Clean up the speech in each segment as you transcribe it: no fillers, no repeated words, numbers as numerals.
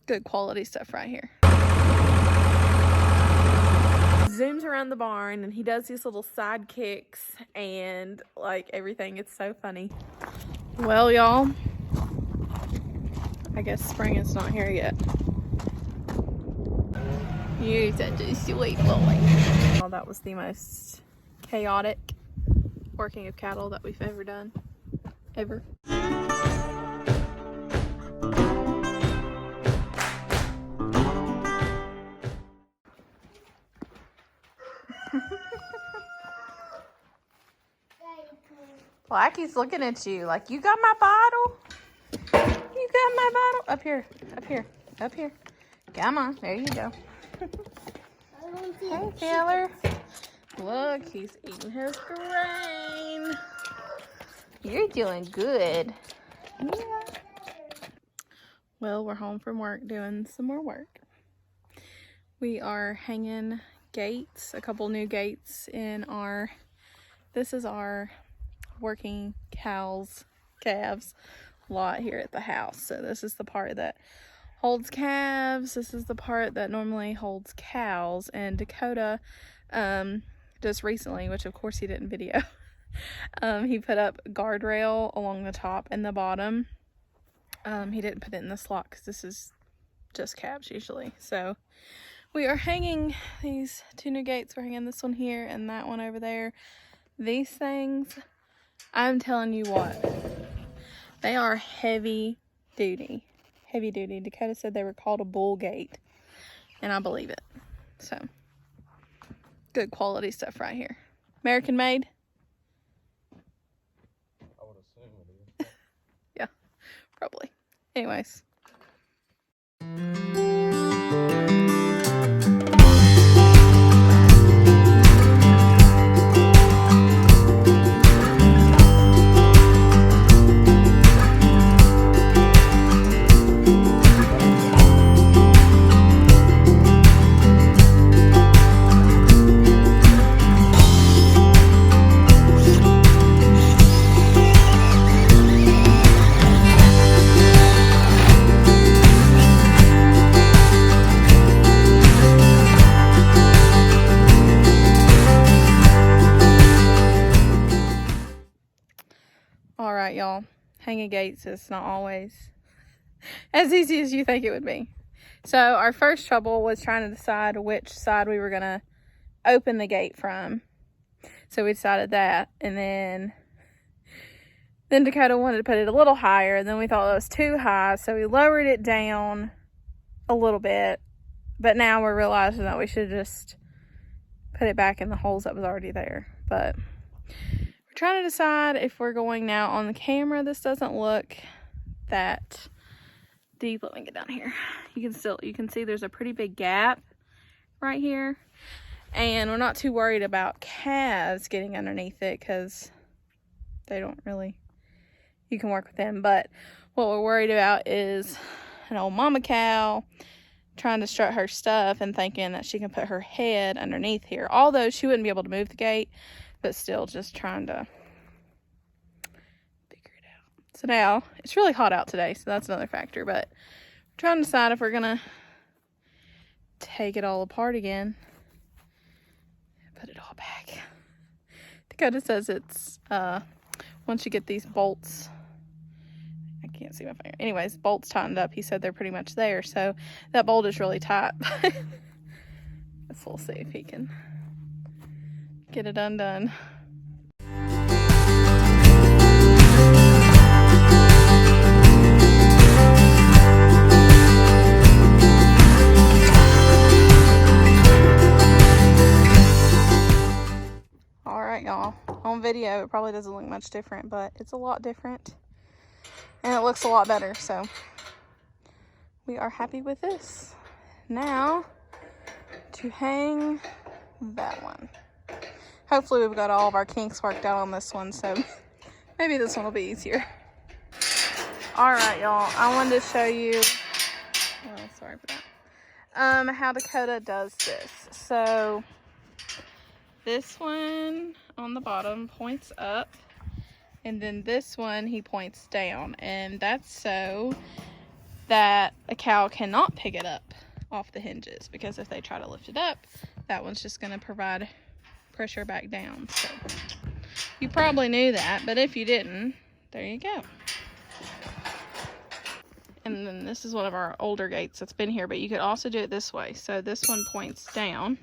Good quality stuff right here. Zooms around the barn and he does these little side kicks and like everything. It's so funny. Well, y'all, I guess spring is not here yet. You're such a sweet boy. Oh, that was the most chaotic working of cattle that we've ever done. Ever. Blackie's looking at you like, you got my bottle? You got my bottle? Up here, up here, up here. Come on, there you go. Hey, feller. Look, he's eating his grain. You're doing good. Yeah. Well, we're home from work doing some more work. We are hanging gates, a couple new gates in our, this is our working calves lot here at the house. So this is the part that holds calves. This is the part that normally holds cows. And Dakota, just recently, which of course he didn't video, he put up guardrail along the top and the bottom. He didn't put it in the slot because this is just calves usually. So we are hanging these two new gates. We're hanging this one here and that one over there. These things, I'm telling you what, they are heavy duty. Heavy duty. Dakota said they were called a bull gate, and I believe it. So, good quality stuff right here. American made? I would assume it is. Yeah, probably. Anyways. Alright, y'all. Hanging gates is not always as easy as you think it would be. So our first trouble was trying to decide which side we were going to open the gate from. So we decided that. And then Dakota wanted to put it a little higher. And then we thought that was too high. So we lowered it down a little bit. But now we're realizing that we should just put it back in the holes that was already there. But trying to decide if we're going now on the camera. This doesn't look that deep. Let me get down here. You can see there's a pretty big gap right here, and we're not too worried about calves getting underneath it because they don't really, you can work with them. But what we're worried about is an old mama cow trying to strut her stuff and thinking that she can put her head underneath here, although she wouldn't be able to move the gate. But still just trying to figure it out. So now, it's really hot out today, so that's another factor. But we're trying to decide if we're going to take it all apart again. Put it all back. Dakota says it's, once you get these bolts, I can't see my finger. Anyways, bolts tightened up. He said they're pretty much there. So that bolt is really tight. So we'll see if he can get it undone. All right, y'all. On video, it probably doesn't look much different, but it's a lot different. And it looks a lot better, so we are happy with this. Now, to hang that one. Hopefully we've got all of our kinks worked out on this one, so maybe this one will be easier. Alright, y'all, I wanted to show you, oh, sorry for that, how Dakota does this. So, this one on the bottom points up, and then this one he points down, and that's so that a cow cannot pick it up off the hinges, because if they try to lift it up, that one's just going to provide pressure back down. So you probably knew that, but if you didn't, there you go. And then this is one of our older gates that's been here, but you could also do it this way. So this one points down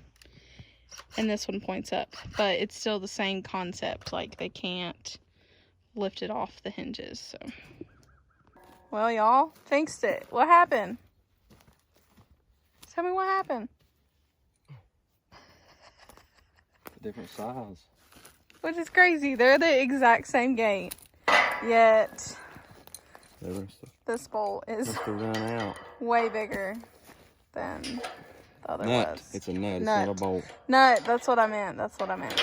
and this one points up, but it's still the same concept. Like, they can't lift it off the hinges. So, well, y'all fixed it. What happened? Tell me what happened. Different size. Which is crazy. They're the exact same gate, yet this bolt is run out. way bigger than the other Nut. was. It's a nut. It's Nut. not a bolt. Nut. That's what I meant. That's what I meant.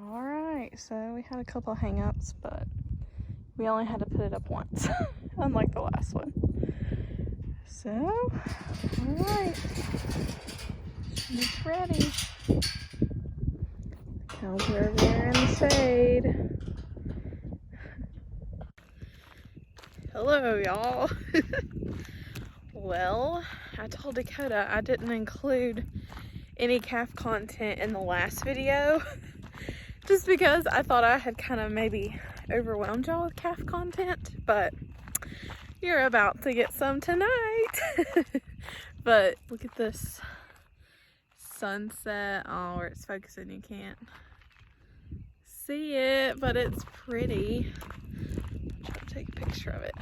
All right. So we had a couple hang-ups, but we only had to put it up once, unlike the last one. So, all right, it's ready. Cows are over there in the shade. Hello, y'all. Well, I told Dakota I didn't include any calf content in the last video, just because I thought I had kind of maybe overwhelmed y'all with calf content, but you're about to get some tonight. But look at this sunset. Oh, where it's focusing, you can't see it, but it's pretty. I'm trying to take a picture of it,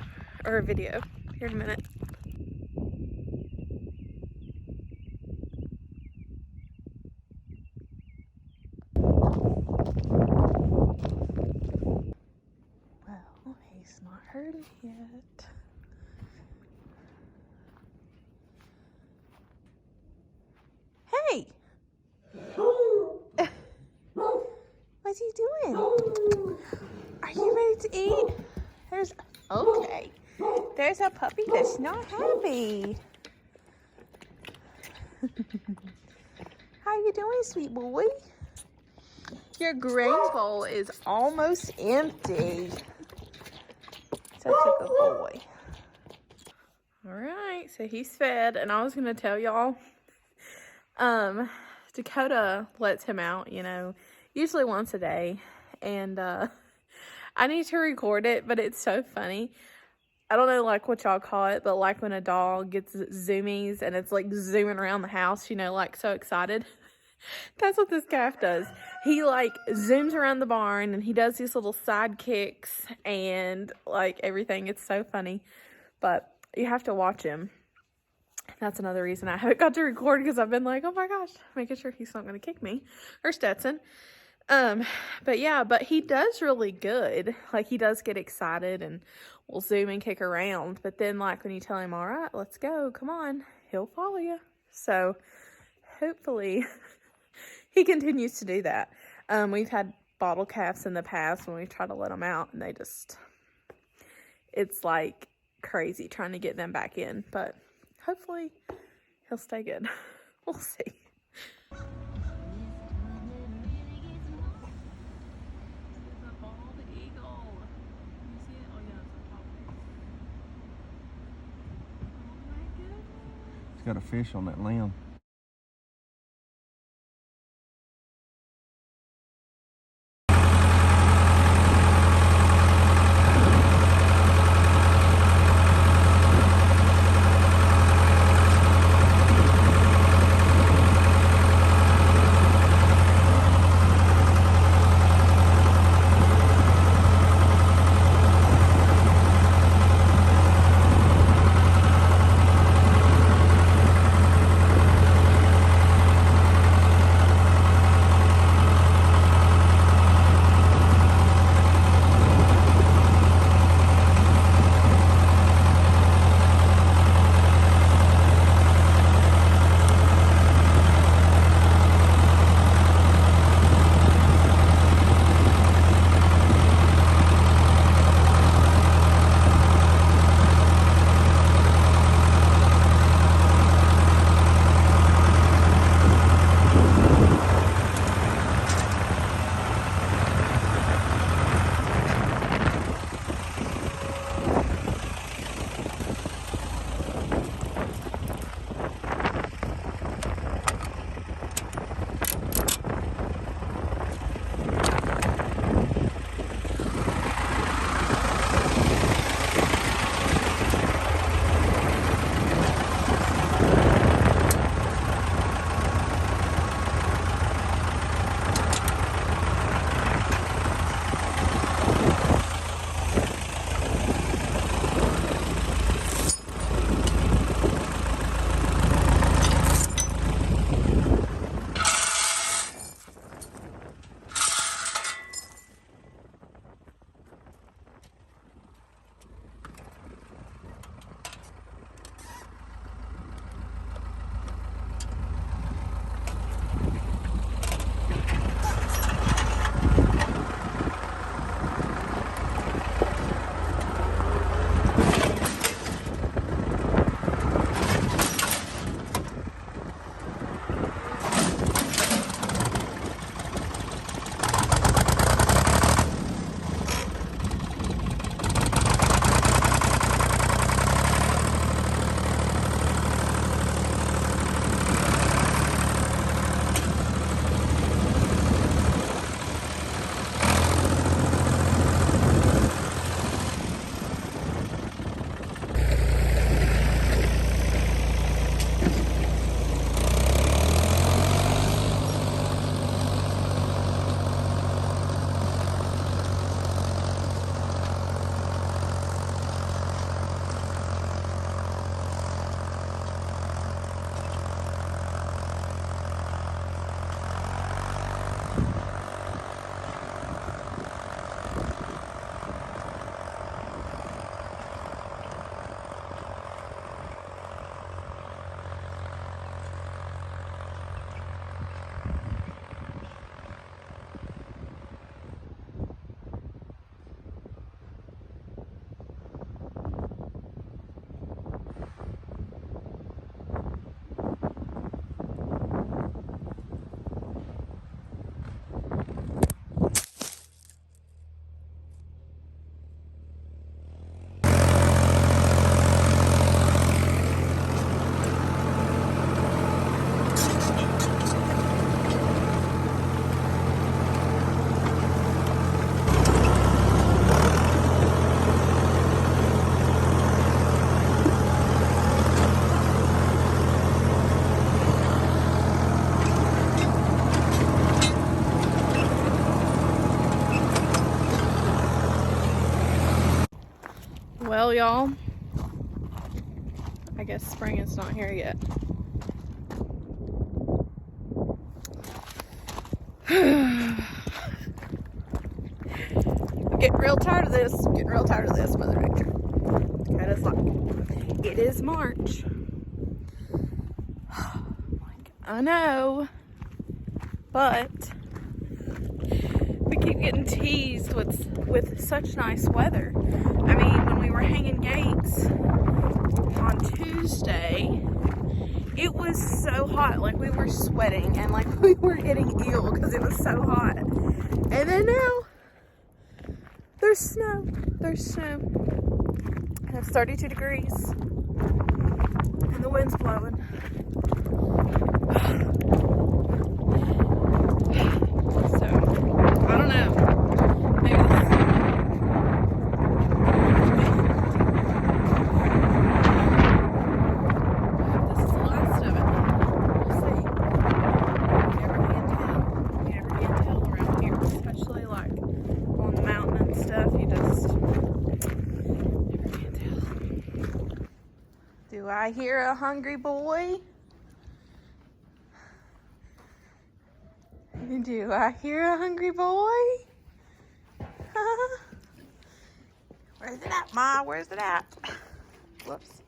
or a video here in a minute. Well, he's not heard it yet. Hey! What's he doing? Are you ready to eat? Okay. There's a puppy that's not happy. How you doing, sweet boy? Your grain bowl is almost empty. Such a good boy. Alright, so he's fed, and I was gonna tell y'all, Dakota lets him out, you know, usually once a day, and I need to record it, but it's so funny. I don't know, like, what y'all call it, but like when a dog gets zoomies and it's like zooming around the house, you know, like so excited. That's what this calf does. He like zooms around the barn and he does these little side kicks and like everything. It's so funny, but you have to watch him. That's another reason I haven't got to record, because I've been like, oh my gosh, making sure he's not going to kick me or Stetson. But yeah, but he does really good. Like, he does get excited and will zoom and kick around. But then, like, when you tell him, all right, let's go, come on, he'll follow you. So hopefully he continues to do that. We've had bottle calves in the past when we've tried to let them out, and they just, it's like crazy trying to get them back in. But hopefully he'll stay good. We'll see. It's got a fish on that limb. tell y'all, I guess spring is not here yet. I'm getting real tired of this. Getting real tired of this, Mother Nature. That is like, it is March. Like, I know, but we keep getting teased with such nice weather. I mean, when we were hanging gates on Tuesday, it was so hot. Like, we were sweating and like we were getting ill because it was so hot. And then now, there's snow. There's snow. And it's 32 degrees. And the wind's blowing. So, I don't know. Maybe this is the last of it. We'll see. You never can tell around here, especially like on the mountain and stuff. You just never can tell. Do I hear a hungry boy? Do I hear a hungry boy? Where's it at, Ma? Where's it at? Whoops.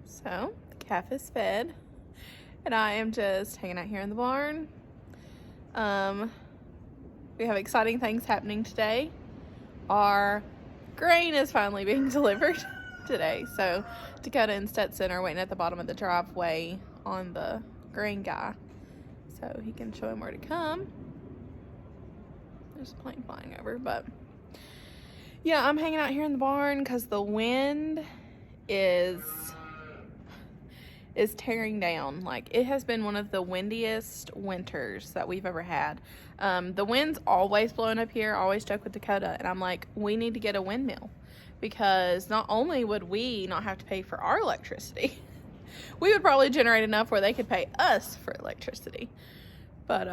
So, the calf is fed, and I am just hanging out here in the barn. We have exciting things happening today. Our grain is finally being delivered today. So Dakota and Stetson are waiting at the bottom of the driveway on the grain guy so he can show him where to come. There's a plane flying over, but yeah, I'm hanging out here in the barn because the wind is tearing down. Like, it has been one of the windiest winters that we've ever had. The wind's always blowing up here. I always joke with Dakota, and I'm like, we need to get a windmill, because not only would we not have to pay for our electricity, we would probably generate enough where they could pay us for electricity. But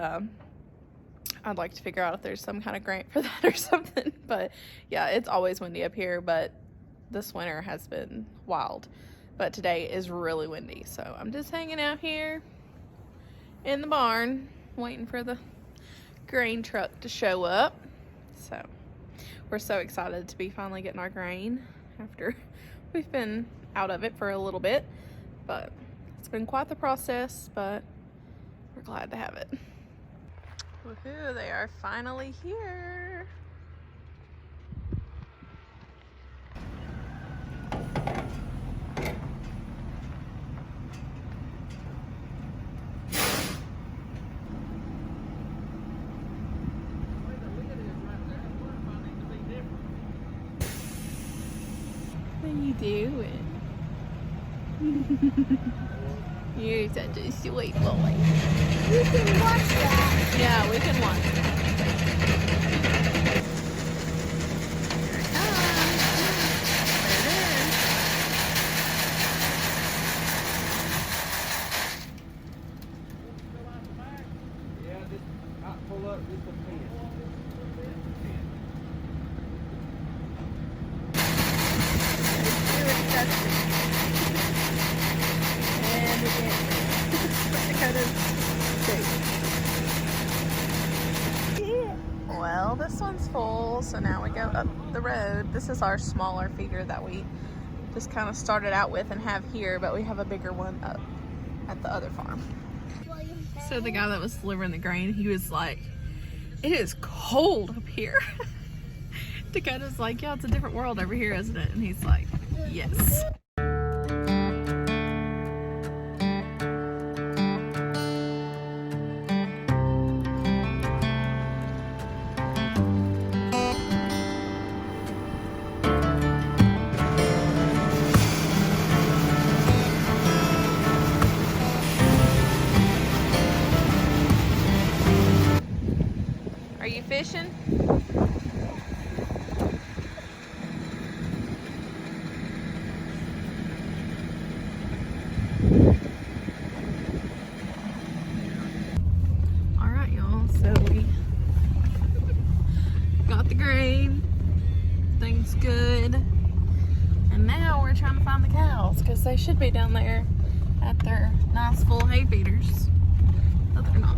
I'd like to figure out if there's some kind of grant for that or something. But yeah, it's always windy up here, but this winter has been wild. But today is really windy, so I'm just hanging out here in the barn waiting for the grain truck to show up. So we're so excited to be finally getting our grain after we've been out of it for a little bit. But it's been quite the process, but we're glad to have it. Woohoo, they are finally here. What are you doing? You're such a sweet boy. We can watch that. Yeah, we can watch it. Yeah, just pull up just a pin. Well, this one's full, so now we go up the road. This is our smaller feeder that we just kind of started out with and have here, but we have a bigger one up at the other farm. So the guy that was delivering the grain, he was like, it is cold up here. Dakota's like, yeah, it's a different world over here, isn't it? And he's like, yes. Are you fishing? did. And now we're trying to find the cows because they should be down there at their nice full hay feeders. But they're not.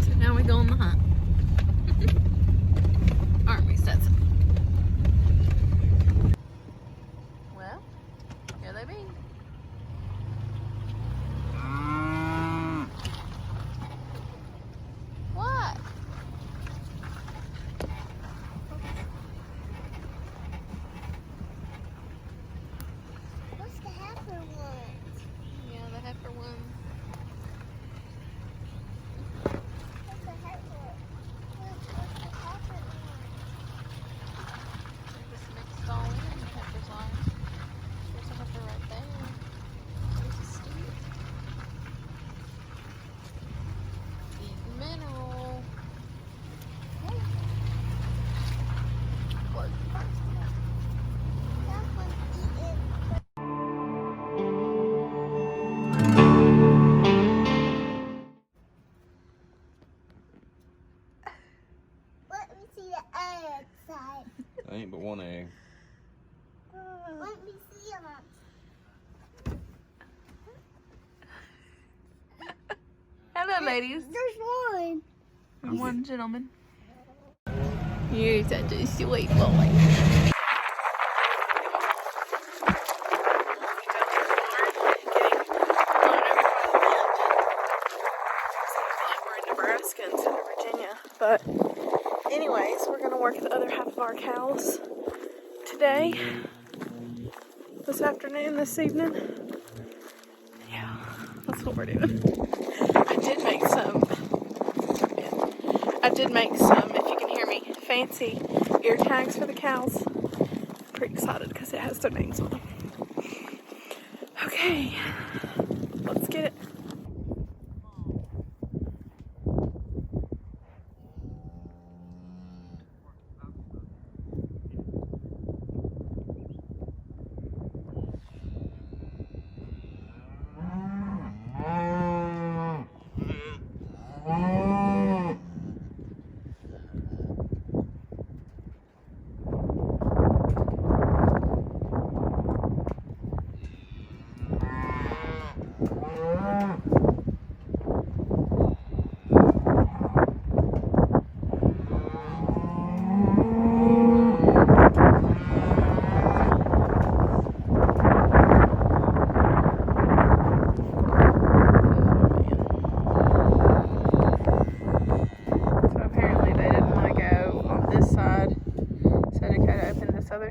So now we go on the hunt. Aren't we, Stetson? Well, here they be. What? What's the heifer one? Yeah, the heifer one. What's the heifer? What's the heifer one? Just mixed all in. The heifer's on. There's a heifer right there. There's a steer. Eating mineral. Work first. That one's eating. Let me see the egg side. Ain't but one egg. Let me see them. Hello, ladies. There's one. And one gentleman. You're such a sweet boy. We're in Nebraska instead of Virginia. But anyways, we're gonna work the other half of our cows today. This afternoon, this evening. Yeah, that's what we're doing. I did make some, if you can hear me, fancy ear tags for the cows. Pretty excited because it has their names on them. Okay, let's get it.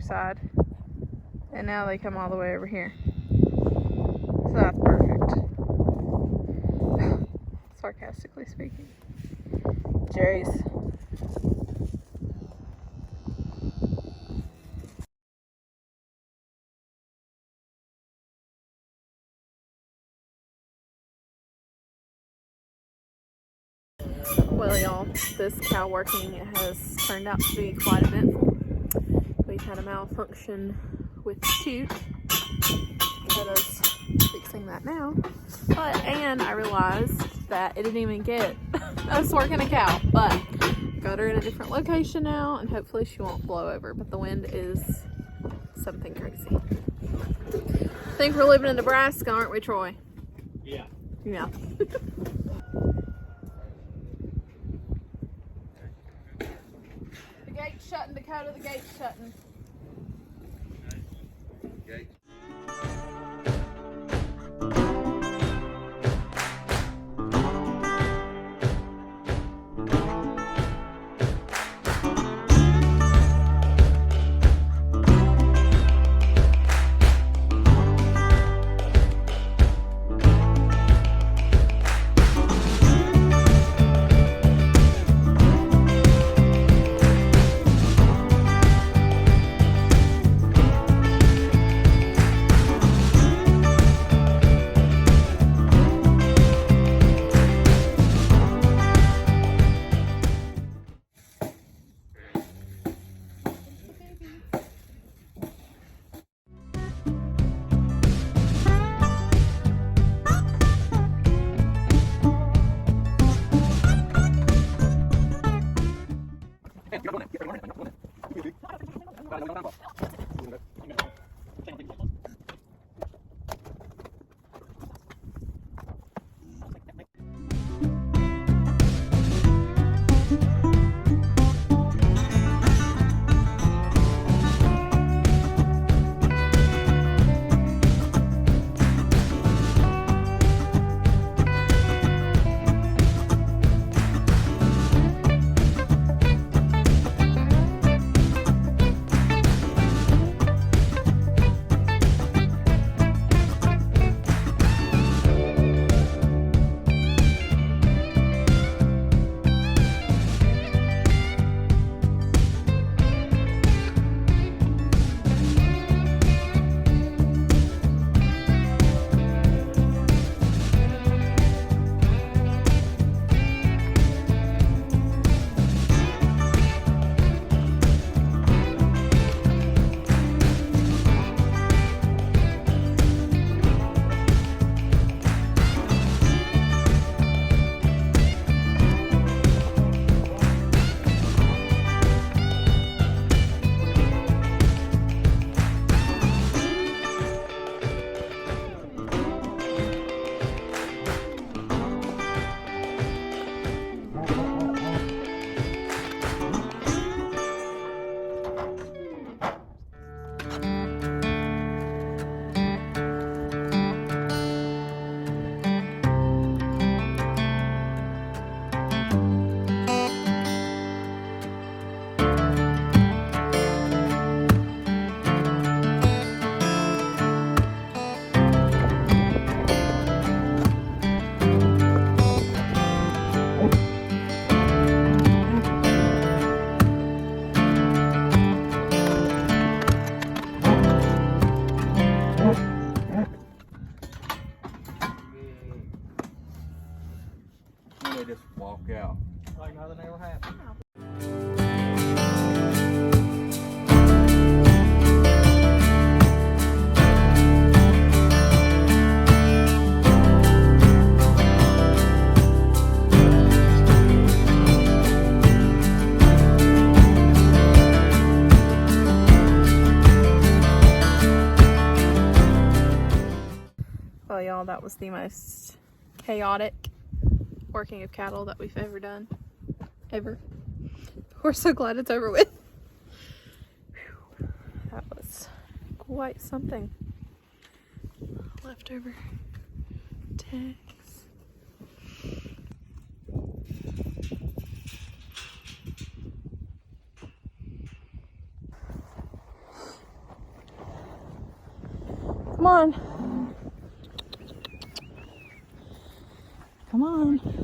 Side, and now they come all the way over here, so that's perfect. Sarcastically speaking. Jerry's. Well, y'all, this cow working has turned out to be quite eventful. We've had a malfunction with the chute. Dakota's fixing that now. And I realized that it didn't even get us working a cow. But got her in a different location now, and hopefully she won't blow over. But the wind is something crazy. I think we're living in Nebraska, aren't we, Troy? Yeah. Yeah. The gate's shutting, Dakota. The gate's shutting. Okay. They just walk out like nothing ever happened. Well, y'all, that was the most chaotic working of cattle that we've ever done. Ever. We're so glad it's over with. Whew. That was quite something. Leftover tags. Come on. Come on.